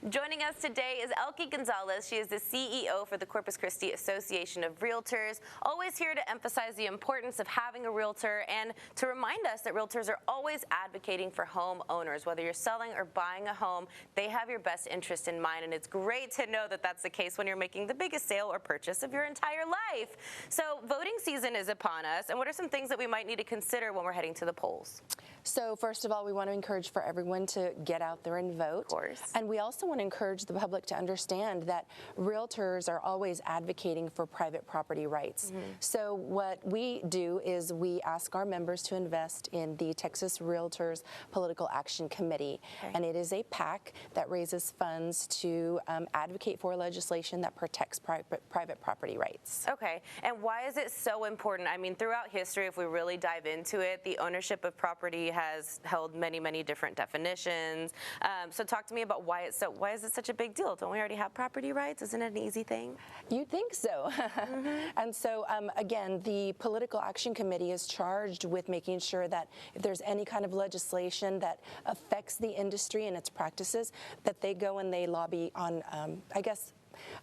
Joining us today is Elke Gonzalez. She is the CEO for the Corpus Christi Association of Realtors, always here to emphasize the importance of having a realtor and to remind us that realtors are always advocating for home owners. Whether you're selling or buying a home, they have your best interest in mind, and it's great to know that that's the case when you're making the biggest sale or purchase of your entire life. So voting season is upon us, and what are some things that we might need to consider when we're heading to the polls? So first of all, we want to encourage for everyone to get out there and vote. Of course. And we also want to encourage the public to understand that realtors are always advocating for private property rights. So what we do is we ask our members to invest in the Texas Realtors Political Action Committee. And it is a PAC that raises funds to advocate for legislation that protects private property rights. Okay, and why is it so important? I mean, throughout history, if we really dive into it, the ownership of property has held many, many different definitions. So talk to me about why is it such a big deal? Don't we already have property rights? Isn't it an easy thing? You'd think so. And so again, the Political Action Committee is charged with making sure that if there's any kind of legislation that affects the industry and its practices, that they go and they lobby on, I guess,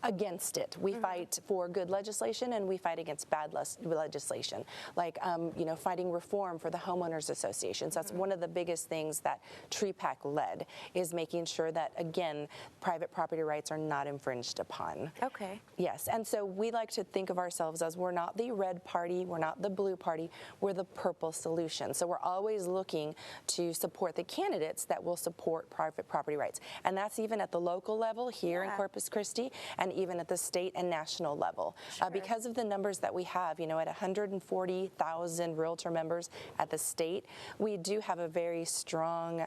against it. We fight for good legislation and we fight against bad legislation, like you know, fighting reform for the homeowners associations. That's one of the biggest things that TREPAC led, is making sure that, again, private property rights are not infringed upon. Okay. Yes, and so we like to think of ourselves as we're not the red party, we're not the blue party, we're the purple solution. So we're always looking to support the candidates that will support private property rights. And that's even at the local level here in Corpus Christi, and even at the state and national level. Because of the numbers that we have, you know, at 140,000 realtor members at the state, we do have a very strong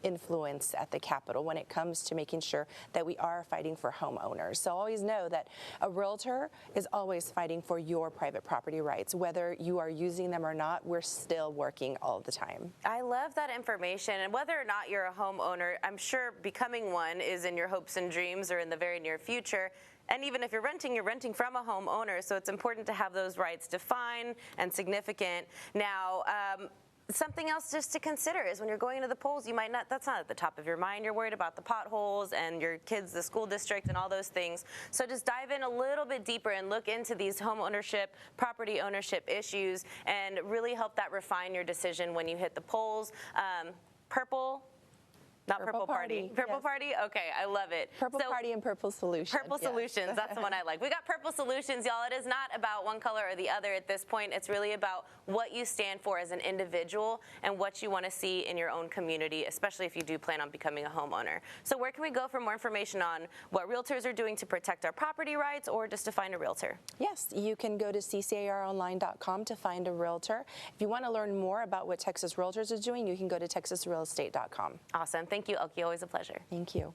influence at the Capitol when it comes to making sure that we are fighting for homeowners. So always know that a realtor is always fighting for your private property rights. Whether you are using them or not, we're still working all the time. I love that information, and whether or not you're a homeowner, I'm sure becoming one is in your hopes and dreams or in the very near future. And even if you're renting from a homeowner, so it's important to have those rights defined and significant. Now, something else just to consider is when you're going to the polls, you might not, that's not at the top of your mind. You're worried about the potholes and your kids, the school district, and all those things. So just dive in a little bit deeper and look into these home ownership, property ownership issues, and really help that refine your decision when you hit the polls. Purple. Not Purple Party. Purple Party? Okay, I love it. Purple Party and Purple Solutions. Purple Solutions, that's the one I like. We got Purple Solutions, y'all. It is not about one color or the other at this point. It's really about what you stand for as an individual and what you want to see in your own community, especially if you do plan on becoming a homeowner. So where can we go for more information on what realtors are doing to protect our property rights, or just to find a realtor? Yes, you can go to ccaronline.com to find a realtor. If you want to learn more about what Texas Realtors is doing, you can go to texasrealestate.com. Awesome. Thank you, Elke. Always a pleasure. Thank you.